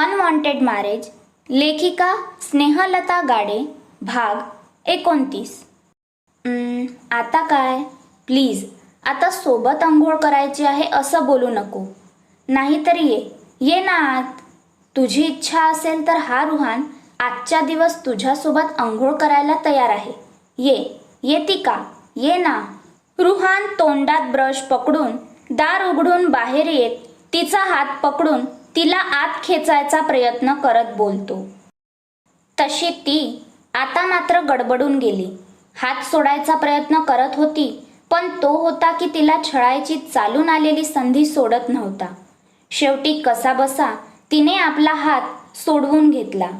Unwanted marriage, लेखिका स्नेहलता गाडे, भाग 29. आता काय? प्लीज, आता सोबत अंघोळ करायची आहे असं बोलू नको. नाहीतर ये ना आत. तुझी इच्छा असेल तर हा रुहान आजच्या दिवस तुझ्यासोबत अंघोळ करायला तयार आहे. येती का? ये ना. रुहान तोंडात ब्रश पकडून दार उघडून बाहेर येत तिचा हात पकडून तिला आत खेचायचा प्रयत्न करत बोलतो. तशी ती आता मात्र गडबडून गेली. हात सोडायचा प्रयत्न करत होती, पण तो होता की तिला छळायची चालून आलेली संधी सोडत नव्हता. शेवटी कसाबसा तिने आपला हात सोडवून घेतला.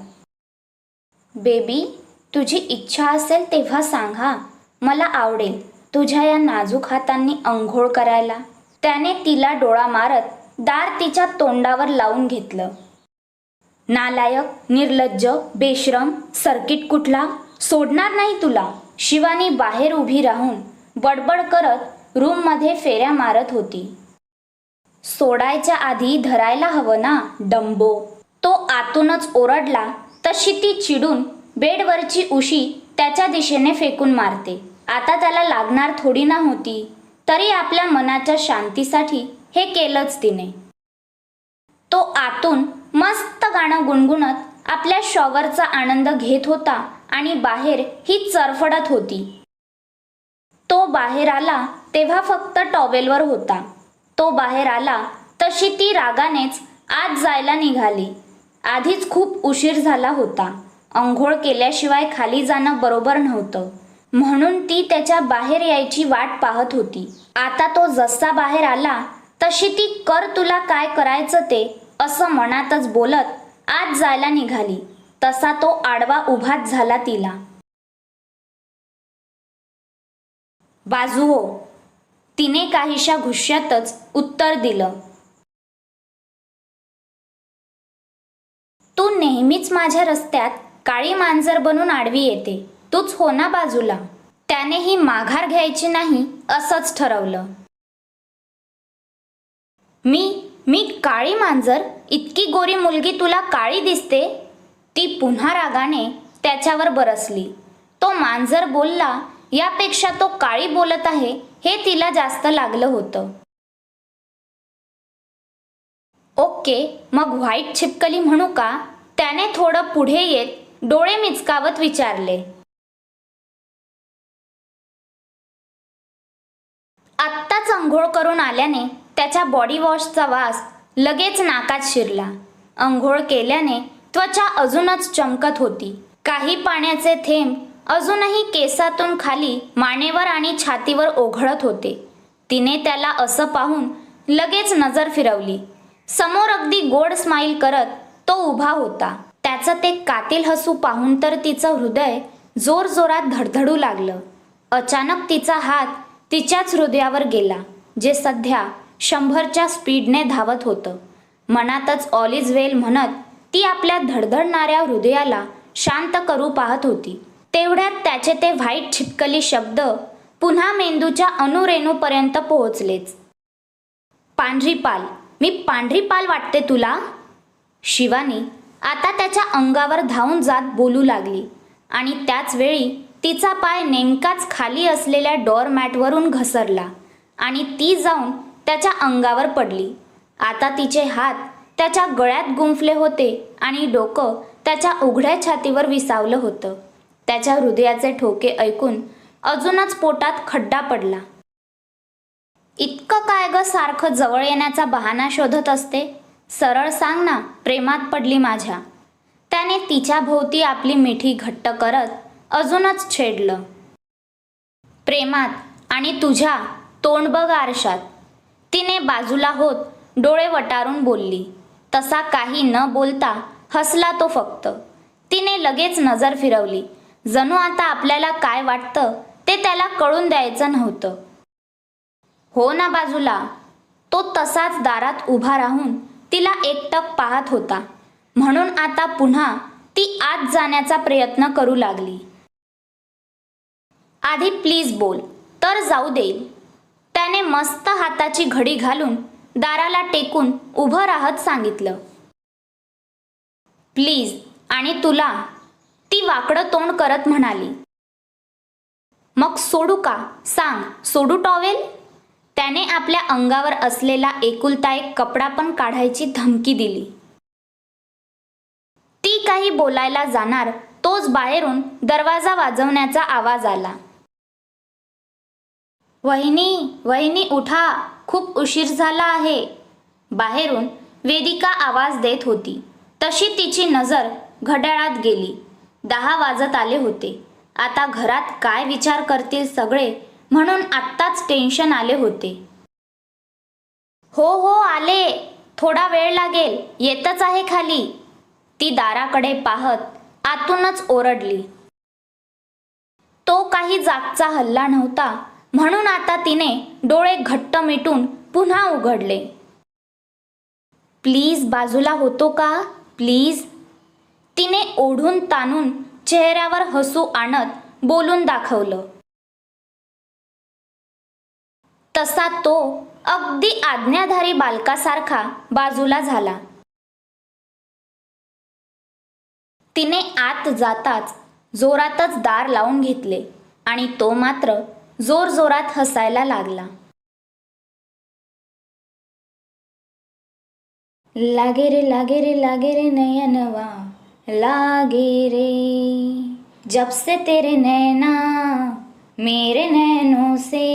बेबी, तुझी इच्छा असेल तेव्हा सांग हा. मला आवडेल तुझ्या या नाजूक हातांनी अंघोळ करायला. त्याने तिला डोळा मारत दार तिच्या तोंडावर लावून घेतलं. नालायक, निर्लज्ज, बेशरम, सर्किट कुठला, सोडणार नाही तुला. शिवानी बाहेर उभी राहून बडबड करत रूममध्ये फेऱ्या मारत होती. सोडायच्या आधी धरायला हवं ना डंबो. तो आतूनच ओरडला तशी ती चिडून बेडवरची उशी त्याच्या दिशेने फेकून मारते. आता त्याला लागणार थोडी ना होती, तरी आपल्या मनाच्या शांतीसाठी हे केलंच तिने. तो आतून मस्त गाणं गुणगुणत आपल्या शॉवरचा आनंद घेत होता आणि बाहेर ही चरफडत होती. तो बाहेर आला तेव्हा फक्त टॉवेलवर होता. तो बाहेर आला तशी ती रागानेच आत जायला निघाली. आधीच खूप उशीर झाला होता. अंघोळ केल्याशिवाय खाली जाणं बरोबर नव्हतं, म्हणून ती त्याच्या बाहेर यायची वाट पाहत होती. आता तो जसा बाहेर आला तशी ती कर तुला काय करायचं ते असं मनातच बोलत आत जायला निघाली. तसा तो आडवा उभाच झाला तिला. बाजू हो, तिने काहीशा गुस्स्यातच उत्तर दिलं. तू नेहमीच माझ्या रस्त्यात काळी मांजर बनून आडवी येते. तूच हो ना बाजूला. त्यानेही माघार घ्यायची नाही असंच ठरवलं. मी काळी मांजर? इतकी गोरी मुलगी तुला काळी दिसते? ती पुन्हा रागाने त्याच्यावर बरसली. तो मांजर बोलला यापेक्षा तो काळी बोलत आहे हे तिला जास्त लागलं होतं. ओके, मग व्हाईट छिपकली म्हणू का? त्याने थोडं पुढे येत डोळे मिचकावत विचारले. आत्ताच अंघोळ करून आल्याने त्याच्या बॉडी वॉशचा वास लगेच नाकात शिरला. अंघोळ केल्याने त्वचा अजूनच चमकत होती. काही पाण्याचे थेंब अजूनही केसातून खाली मानेवर आणि छातीवर ओघळत होते. तिने त्याला असं पाहून लगेच नजर फिरवली. समोर अगदी गोड स्माईल करत तो उभा होता. त्याचं ते कातील हसू पाहून तर तिचं हृदय जोरजोरात धडधडू लागलं. अचानक तिचा हात तिच्याच हृदयावर गेला, जे सध्या 100च्या स्पीडने धावत होतं. मनातच ऑल इज वेल म्हणत ती आपल्या धडधडणाऱ्या हृदयाला शांत करू पाहत होती. तेवढ्यात त्याचे ते व्हाईट छिपकली शब्द पुन्हा मेंदूच्या अणुरेणूपर्यंत पोहोचलेच. पांढरी पाल, मी पांढरी पाल वाटते तुला? शिवानी आता त्याच्या अंगावर धावून जात बोलू लागली आणि त्याच वेळी तिचा पाय नेमकाच खाली असलेल्या डोअरमॅटवरून घसरला आणि ती जाऊन त्याच्या अंगावर पडली. आता तिचे हात त्याच्या गळ्यात गुंफले होते आणि डोकं त्याच्या उघड्या छातीवर विसावलं होतं. त्याच्या हृदयाचे ठोके ऐकून अजूनच पोटात खड्डा पडला. इतकं काय ग सारखं जवळ येण्याचा बहाणा शोधत असते? सरळ सांग ना, प्रेमात पडली माझ्या. त्याने तिच्या भोवती आपली मिठी घट्ट करत अजूनच छेडलं. प्रेमात आणि तुझ्या? तोंड बघ आरशात. तिने बाजूला होत डोळे वटारून बोलली. तसा काही न बोलता हसला तो फक्त. तिने लगेच नजर फिरवली. जणू आता आपल्याला काय वाटतं ते त्याला कळून द्यायचं नव्हतं. हो ना बाजूला. तो तसाच दारात उभा राहून तिला एकटक पाहत होता, म्हणून आता पुन्हा ती आत जाण्याचा प्रयत्न करू लागली. आधी प्लीज बोल, तर जाऊ देईल. त्याने मस्त हाताची घडी घालून दाराला टेकून उभं राहत सांगितलं. प्लीज आणि तुला, ती वाकडं तोंड करत म्हणाली. मग सोडू का? सांग, सोडू टॉवेल? त्याने आपल्या अंगावर असलेला एकुलता एक कपडा पण काढायची धमकी दिली. ती काही बोलायला जाणार तोच बाहेरून दरवाजा वाजवण्याचा आवाज आला. वहिनी, वहिनी उठा, खूप उशीर झाला आहे. बाहेरून वेदिका आवाज देत होती. तशी तिची नजर घड्याळात गेली. 10 वाजत आले होते. आता घरात काय विचार करतील सगळे म्हणून आत्ताच टेन्शन आले होते. हो हो आले, थोडा वेळ लागेल, येतच आहे खाली. ती दाराकडे पाहत आतूनच ओरडली. तो काही जागचा हल्ला नव्हता म्हणून आता तिने डोळे घट्ट मिटून पुन्हा उघडले. प्लीज बाजूला होतो का? प्लीज. तिने ओढून ताणून चेहऱ्यावर हसू आणत बोलून दाखवलं. तसा तो अगदी आज्ञाधारी बालकासारखा बाजूला झाला. तिने आत जाताच जोरातच दार लावून घेतले आणि तो मात्र जोरजोरात हसायला लागला. लागे रे लागे रे लागे रे नयनवा, लागे रे जब से तेरे नैना मेरे नैनों से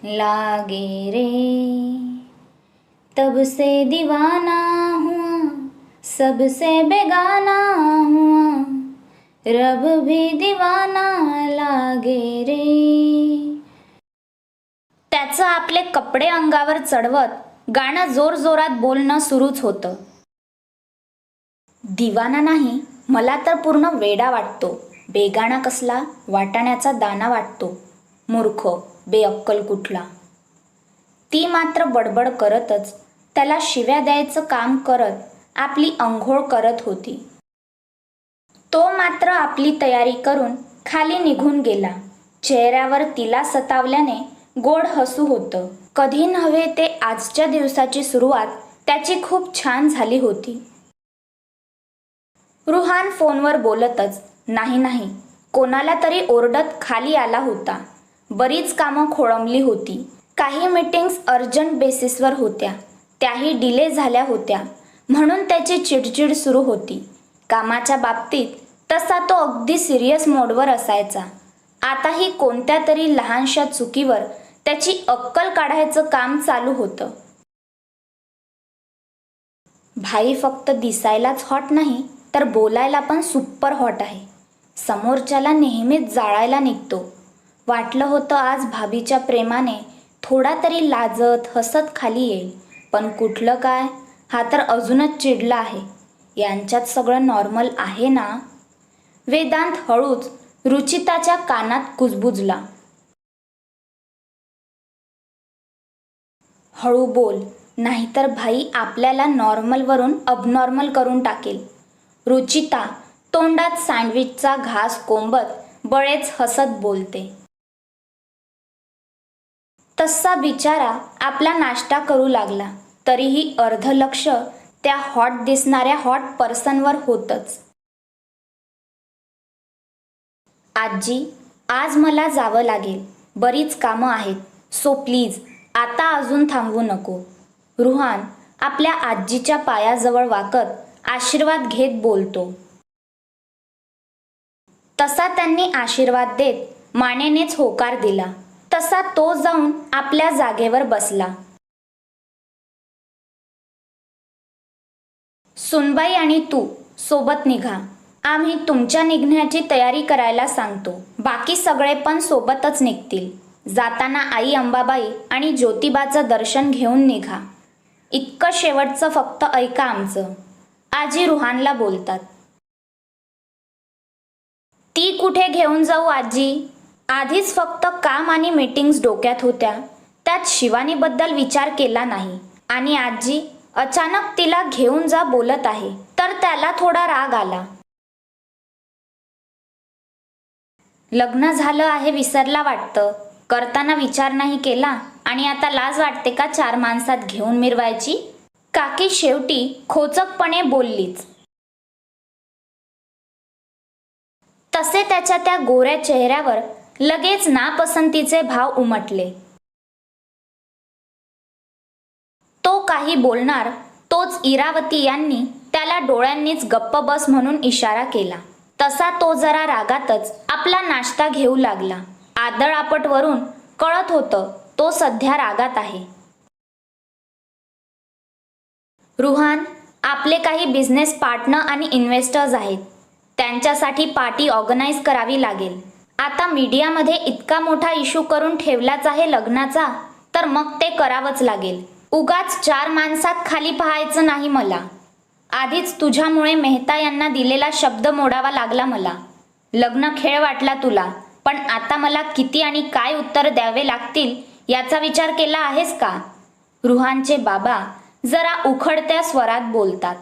लागे रे, तब से दीवाना हुआ, सबसे बेगाना हुआ, रब भी दीवाना लागे रे. त्याचं आपले कपडे अंगावर चढवत गाणं जोरजोरात बोलणं सुरूच होतं. दिवाना नाही, मला तर पूर्ण वेडा वाटतो. बेगाणा कसला, वाटाण्याचा दाना वाटतो. मूर्ख, बेअक्कल कुठला. ती मात्र बडबड करतच त्याला शिव्या द्यायचं काम करत आपली अंघोळ करत होती. तो मात्र आपली तयारी करून खाली निघून गेला. चेहऱ्यावर तिला सतावल्याने गोड हसू होतं. कधी नव्हे ते आजच्या दिवसाची सुरुवात त्याची खूप छान झाली होती. रुहान फोनवर बोलतच नाही कोणाला तरी ओरडत खाली आला होता. बरीच कामं खोळंबली होती. काही मीटिंग्स अर्जंट बेसिसवर होत्या, त्याही डिले झाल्या होत्या म्हणून त्याची चिडचिड सुरू होती. कामाच्या बाबतीत तसा तो अगदी सिरियस मोडवर असायचा. आताही कोणत्या तरी लहानशा चुकीवर त्याची अक्कल काढायचं काम चालू होतं. भाई फक्त दिसायलाच हॉट नाही तर बोलायला पण सुपर हॉट आहे. समोरच्याला नेहमीच जाळायला निघतो. वाटलं होतं आज भाभीच्या प्रेमाने थोडा तरी लाजत हसत खाली येईल, पण कुठलं काय, हा तर अजूनच चिडला आहे. यांच्यात सगळं नॉर्मल आहे ना? वेदांत हळूच रुचिताच्या कानात कुजबुजला. हळू बोल, नाहीतर भाई आपल्याला नॉर्मलवरून अबनॉर्मल करून टाकेल. रुचिता तोंडात सँडविचचा घास कोंबत बळेच हसत बोलते. तसा बिचारा आपला नाश्ता करू लागला तरीही अर्ध लक्ष त्या हॉट दिसणाऱ्या हॉट पर्सनवर होतच. आजी, आज मला जावं लागेल, बरीच कामं आहेत, सो प्लीज आता अजून थांबवू नको. रुहान आपल्या आजीच्या पायाजवळ वाकत आशीर्वाद घेत बोलतो. तसा त्यांनी आशीर्वाद देत मानेनेच होकार दिला. तसा तो जाऊन आपल्या जागेवर बसला. सुनबाई आणि तू सोबत निघा. आम्ही तुमच्या निघण्याची तयारी करायला सांगतो. बाकी सगळे पण सोबतच निघतील. जाताना आई अंबाबाई आणि ज्योतिबाचं दर्शन घेऊन निघा. इतकं शेवटचं फक्त ऐका आमचं. आजी रुहानला बोलतात. ती कुठे घेऊन जाऊ आजी? आधीच फक्त काम आणि मीटिंग्स डोक्यात होत्या, त्यात शिवानीबद्दल विचार केला नाही. आणि आजी अचानक तिला घेऊन जा बोलत आहे तर त्याला थोडा राग आला. लग्न झालं आहे विसरला वाटतं. करताना विचार नाही केला आणि आता लाज वाटते का 4 माणसात घेऊन मिरवायची? काकी शेवटी खोचकपणे बोललीच. तसे त्याच्या त्या गोऱ्या चेहऱ्यावर लगेच नापसंतीचे भाव उमटले. तो काही बोलणार तोच इरावती यांनी त्याला डोळ्यांनीच गप्प बस म्हणून इशारा केला. तसा तो जरा रागातच आपला नाश्ता घेऊ लागला. आदळआपटवरून कळत होतं तो सध्या रागात आहे. रुहान, आपले काही बिझनेस पार्टनर आणि इन्व्हेस्टर्स आहेत. त्यांच्यासाठी पार्टी ऑर्गनाईज करावी लागेल. आता मीडियामध्ये इतका मोठा इश्यू करून ठेवलाच आहे लग्नाचा, तर मग ते करावंच लागेल. उगाच 4 माणसात खाली पाहायचं नाही मला. आधीच तुझ्यामुळे मेहता यांना दिलेला शब्द मोडावा लागला मला. लग्न खेळ वाटला तुला, पण आता मला किती आणि काय उत्तर द्यावे लागतील याचा विचार केला आहेस का? रुहानचे बाबा जरा उखडत्या स्वरात बोलतात.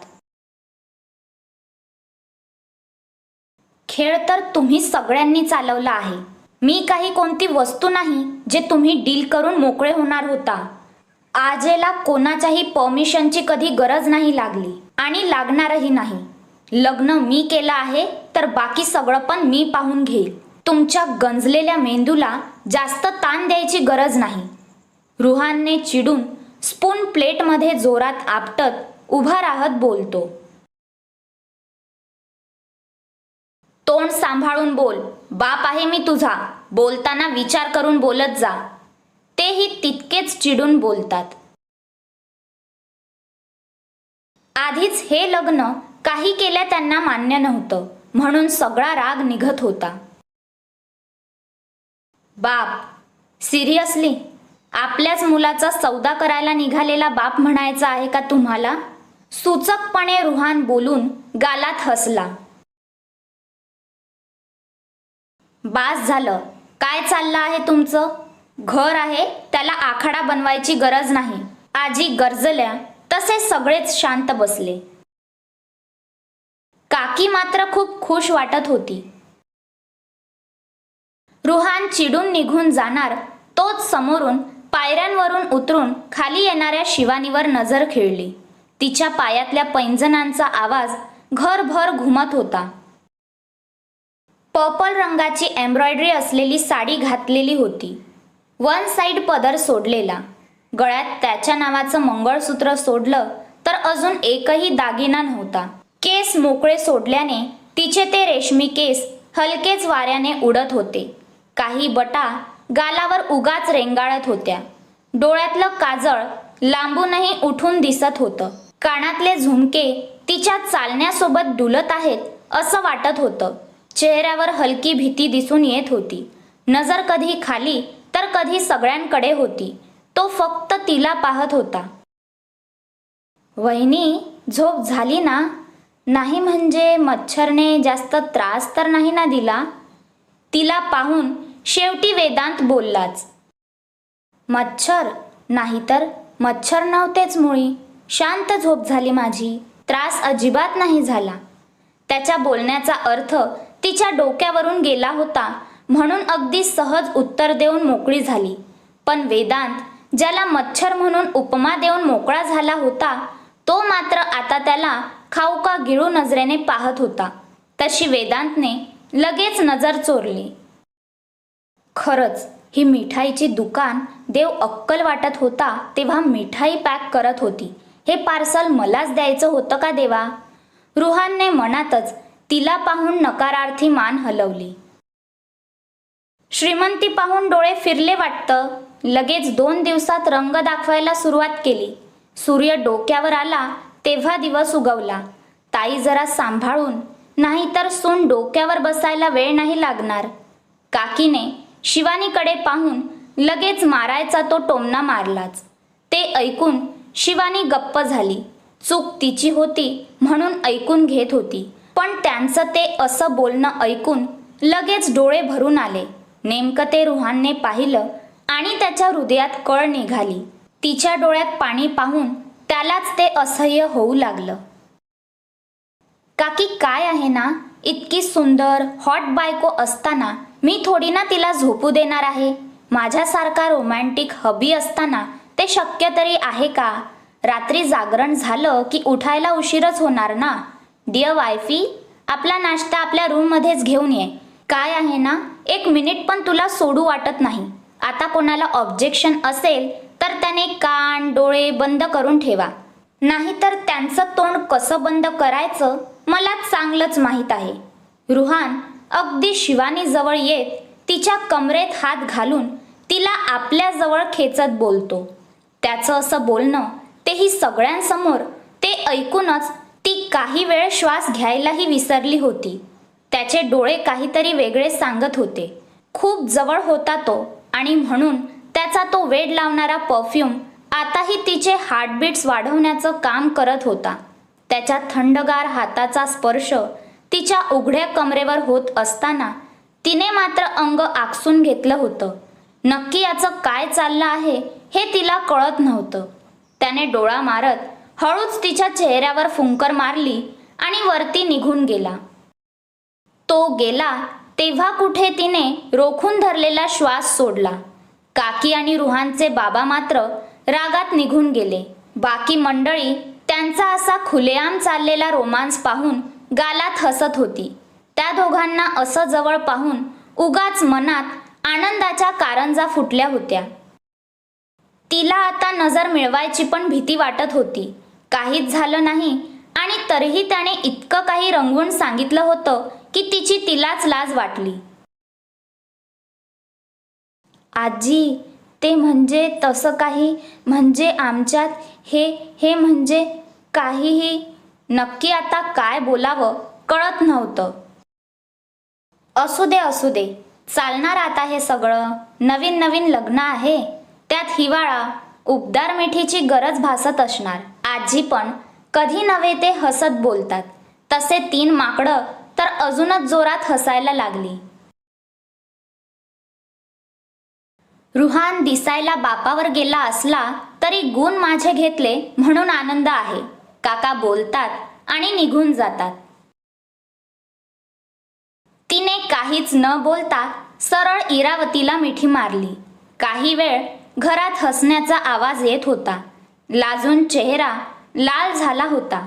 खेळ तर तुम्ही सगळ्यांनी चालवला आहे. मी काही कोणती वस्तू नाही जे तुम्ही डील करून मोकळे होणार होता. आजेला कोणाच्याही परमिशनची कधी गरज नाही लागली आणि लागणारही नाही. लग्न मी केलं आहे तर बाकी सगळं पण मी पाहून घेईल. तुमच्या गंजलेल्या मेंदूला जास्त ताण द्यायची गरज नाही. रुहानने चिडून स्पून प्लेटमध्ये जोरात आपटत उभा राहत बोलतो. तोंड सांभाळून बोल. बाप आहे मी तुझा. बोलताना विचार करून बोलत जा. तेही तितकेच चिडून बोलतात. आधीच हे लग्न काही केल्या त्यांना मान्य नव्हतं, म्हणून सगळा राग निघत होता. बाप, सिरियसली आपल्याच मुलाचा सौदा करायला निघालेला बाप म्हणायचा आहे का तुम्हाला? सूचकपणे रुहान बोलून गालात हसला. बास झालं. काय चाललं आहे तुमचं? घर आहे, त्याला आखाडा बनवायची गरज नाही. आजी गरजल्या तसे सगळेच शांत बसले. काकी मात्र खूप खुश वाटत होती. रुहान चिडून निघून जाणार तोच समोरून पायऱ्यांवरून उतरून खाली येणाऱ्या शिवानीवर नजर खेळली. तिच्या पायातल्या पैंजणांचा आवाज घरभर घुमत होता. पर्पल रंगाची एम्ब्रॉयडरी असलेली साडी घातलेली होती. वन साइड पदर सोडलेला. गळ्यात त्याच्या नावाचं मंगळसूत्र सोडलं तर अजून एकही दागिना नव्हता. केस मोकळे सोडल्याने तिचे ते रेशमी केस हलकेच वाऱ्याने उडत होते. काही बटा गालावर उगाच रेंगाळत होत्या. डोळ्यातलं काजळ लांबूनही उठून दिसत होतं. कानातले झुमके तिच्या चालण्यासोबत डुलत आहेत असं वाटत होतं. चेहऱ्यावर हलकी भीती दिसून येत होती. नजर कधी खाली तर कधी सगळ्यांकडे होती. तो फक्त तिला पाहत होता. वहिनी, झोप झाली ना? नाही म्हणजे मच्छरने जास्त त्रास तर नाही ना दिला? तिला पाहून शेवटी वेदांत बोललाच. मच्छर? नाहीतर मच्छर नव्हतेच मुळी. शांत झोप झाली माझी. त्रास अजिबात नाही झाला. त्याच्या बोलण्याचा अर्थ तिच्या डोक्यावरून गेला होता, म्हणून अगदी सहज उत्तर देऊन मोकळी झाली. पण वेदांत, ज्याला मच्छर म्हणून उपमा देऊन मोकळा झाला होता, तो मात्र आता त्याला खाऊ का गिळू नजरेने पाहत होता. तशी वेदांतने लगेच नजर चोरली. खरंच ही मिठाईची दुकान देव अक्कल वाटत होता तेव्हा मिठाई पॅक करत होती. हे पार्सल मलाच द्यायचं होतं का देवा? रुहानने मनातच तिला पाहून नकारार्थी मान हलवली. श्रीमंती पाहून डोळे फिरले वाटतं. लगेच 2 दिवसात रंग दाखवायला सुरुवात केली. सूर्य डोक्यावर आला तेव्हा दिवस उगवला. ताई जरा सांभाळून, नाहीतर सून डोक्यावर बसायला वेळ नाही लागणार. काकीने शिवानीकडे पाहून लगेच मारायचा तो टोमणा मारलाच. ते ऐकून शिवानी गप्प झाली. चूक तिची होती म्हणून ऐकून घेत होती. पण त्यांचं ते असं बोलणं ऐकून लगेच डोळे भरून आले. नेमकं ते रुहानने पाहिलं आणि त्याच्या हृदयात कळ निघाली. तिच्या डोळ्यात पाणी पाहून त्यालाच ते असह्य होऊ लागलं. काकी काय आहे ना, इतकी सुंदर हॉट बायको असताना मी थोडी ना तिला झोपू देणार आहे. माझ्यासारखा रोमॅन्टिक हबी असताना ते शक्य तरी आहे का? रात्री जागरण झालं की उठायला उशीरच होणार ना. डिअर वायफी, आपला नाश्ता आपल्या रूममध्येच घेऊन ये. काय आहे ना, 1 मिनिट पण तुला सोडू वाटत नाही. आता कोणाला ऑब्जेक्शन असेल तर त्याने कान डोळे बंद करून ठेवा, नाहीतर त्यांचं तोंड कसं बंद करायचं मला चांगलंच माहीत आहे. रुहान अगदी शिवानी जवळ येत तिच्या कमरेत हात घालून तिला आपल्या जवळ खेचत बोलतो. त्याचं असं बोलणं, तेही सगळ्यांसमोर, ते ऐकूनच ती काही वेळ श्वास घ्यायलाही विसरली होती. त्याचे डोळे काहीतरी वेगळे सांगत होते. खूप जवळ होता तो आणि म्हणून त्याचा तो वेड लावणारा परफ्यूम आताही तिचे हार्टबीट्स वाढवण्याचं काम करत होता. त्याच्या थंडगार हाताचा स्पर्श तिच्या उघड्या कमरेवर होत असताना तिने मात्र अंग आकसून घेतलं होतं. नक्की याचं काय चाललं आहे हे तिला कळत नव्हतं. त्याने डोळा मारत हळूच तिच्या चेहऱ्यावर फुंकर मारली आणि वरती निघून गेला. तो गेला तेव्हा कुठे तिने रोखून धरलेला श्वास सोडला. काकी आणि रुहानचे बाबा मात्र रागात निघून गेले. बाकी मंडळी त्यांचा असा खुलेआम चाललेला रोमांस पाहून गालात हसत होती. त्या दोघांना असं जवळ पाहून उगाच मनात आनंदाच्या कारंजा फुटल्या होत्या. तिला आता नजर मिळवायची पण भीती वाटत होती. काहीच झालं नाही आणि तरीही त्याने इतकं काही रंगवून सांगितलं होतं की तिची तिलाच लाज वाटली. आजी, ते म्हणजे तसं काही, म्हणजे आमच्यात हे म्हणजे काहीही. नक्की आता काय बोलावं कळत नव्हतं. असू दे, चालणार आता हे सगळं. नवीन नवीन लग्न आहे, त्यात हिवाळा, उबदार मिठीची गरज भासत असणार. आजी पण कधी नव्हे ते हसत बोलतात. तसे 3 माकडं तर अजूनच जोरात हसायला लागली. रुहान दिसायला बापावर गेला असला तरी गुण माझे घेतले म्हणून आनंद आहे, काका बोलतात आणि निघून जातात. तिने काहीच न बोलता सरळ इरावतीला मिठी मारली. काही वेळ घरात हसण्याचा आवाज येत होता. लाजून चेहरा लाल झाला होता.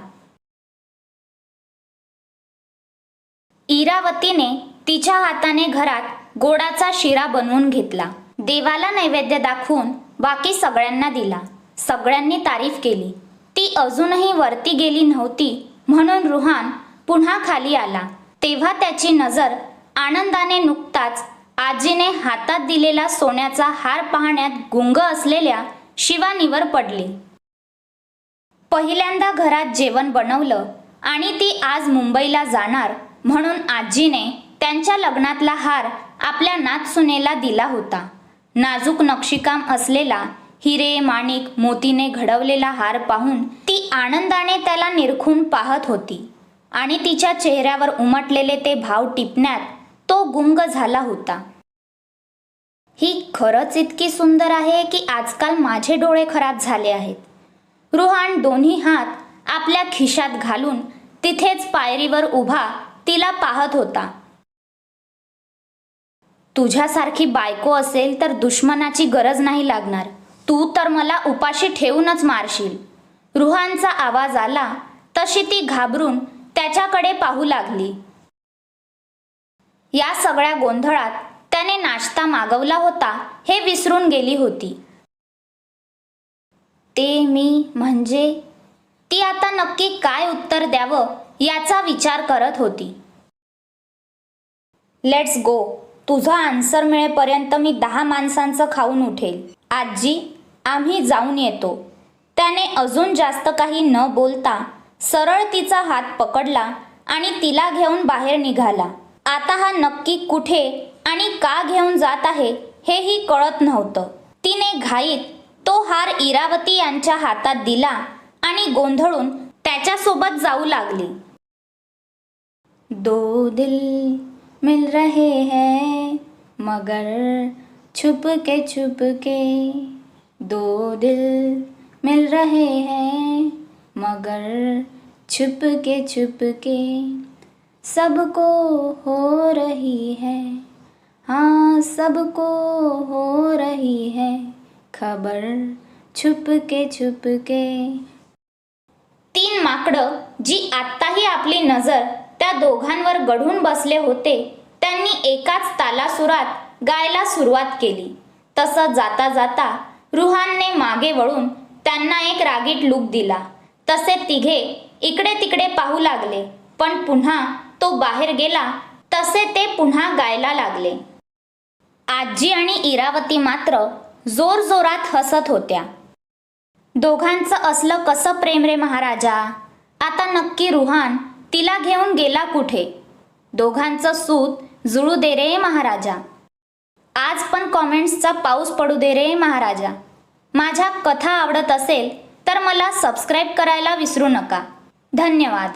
इरावतीने तिच्या हाताने घरात गोडाचा शिरा बनवून घेतला. देवाला नैवेद्य दाखवून बाकी सगळ्यांना दिला. सगळ्यांनी तारीफ केली. ती अजूनही वरती गेली नव्हती म्हणून रुहान पुन्हा खाली आला. तेव्हा त्याची नजर आनंदाने नुकताच आजीने हातात दिलेला सोन्याचा हार पाहण्यात गुंग असलेल्या शिवानीवर पडली. पहिल्यांदा घरात जेवण बनवलं आणि ती आज मुंबईला जाणार म्हणून आजीने त्यांच्या लग्नातला हार आपल्या नातसुनेला दिला होता. नाजूक नक्षीकाम असलेला हिरे माणिक मोतीने घडवलेला हार पाहून ती आनंदाने त्याला निरखून पाहत होती आणि तिच्या चेहऱ्यावर उमटलेले ते भाव टिपण्यात तो गुंग झाला होता. ही खरंच इतकी सुंदर आहे की आजकाल माझे डोळे खराब झाले आहेत. रुहान दोन्ही हात आपल्या खिशात घालून तिथेच पायरीवर उभा तिला पाहत होता. तुझ्यासारखी बायको असेल तर दुश्मनाची गरज नाही लागणार. तू तर मला उपाशी ठेवूनच मारशील. रुहानचा आवाज आला तशी ती घाबरून त्याच्याकडे पाहू लागली. या सगळ्या गोंधळात त्याने नाश्ता मागवला होता हे विसरून गेली होती. ते मी म्हणजे ती आता नक्की काय उत्तर द्यावं याचा विचार करत होती. Let's go. तुझा आन्सर मिळेपर्यंत मी 10 माणसांचं खाऊन उठेल. आजी, आम्ही जाऊन येतो. त्याने अजून जास्त काही न बोलता सरळ तिचा हात पकडला आणि तिला घेऊन बाहेर निघाला. आता हा नक्की कुठे आणि का घेऊन जात आहे हेही कळत नव्हतं. तिने घाईत तो हार इरावती यांच्या हातात दिला आणि गोंधळून त्याच्यासोबत जाऊ लागली. दो दिल मिल रहे हैं मगर छुपके छुपके, दो दिल मिल रहे हैं मगर छुपके छुपके, सबको हो रही है, हाँ सबको हो रही है खबर छुपके छुपके. 3 माकडं जी आत्ताही आपली नजर त्या दोघांवर गढून बसले होते त्यांनी एकाच तालासुरात गायला सुरुवात केली. तसं जाता जाता रुहानने मागे वळून त्यांना एक रागीट लूक दिला. तसे तिघे इकडे तिकडे पाहू लागले, पण पुन्हा तो बाहेर गेला तसे ते पुन्हा गायला लागले. आजी आणि इरावती मात्र जोरजोरात हसत होत्या. दोघांचं असलं कसं प्रेम रे महाराजा. आता नक्की रुहान तिला घेऊन गेला कुठे. दोघांचं सूत जुळू दे रे महाराजा. आज पण कॉमेंट्सचा पाऊस पडू दे रे महाराजा. माझ्या कथा आवडत असेल तर मला सबस्क्राईब करायला विसरू नका. धन्यवाद.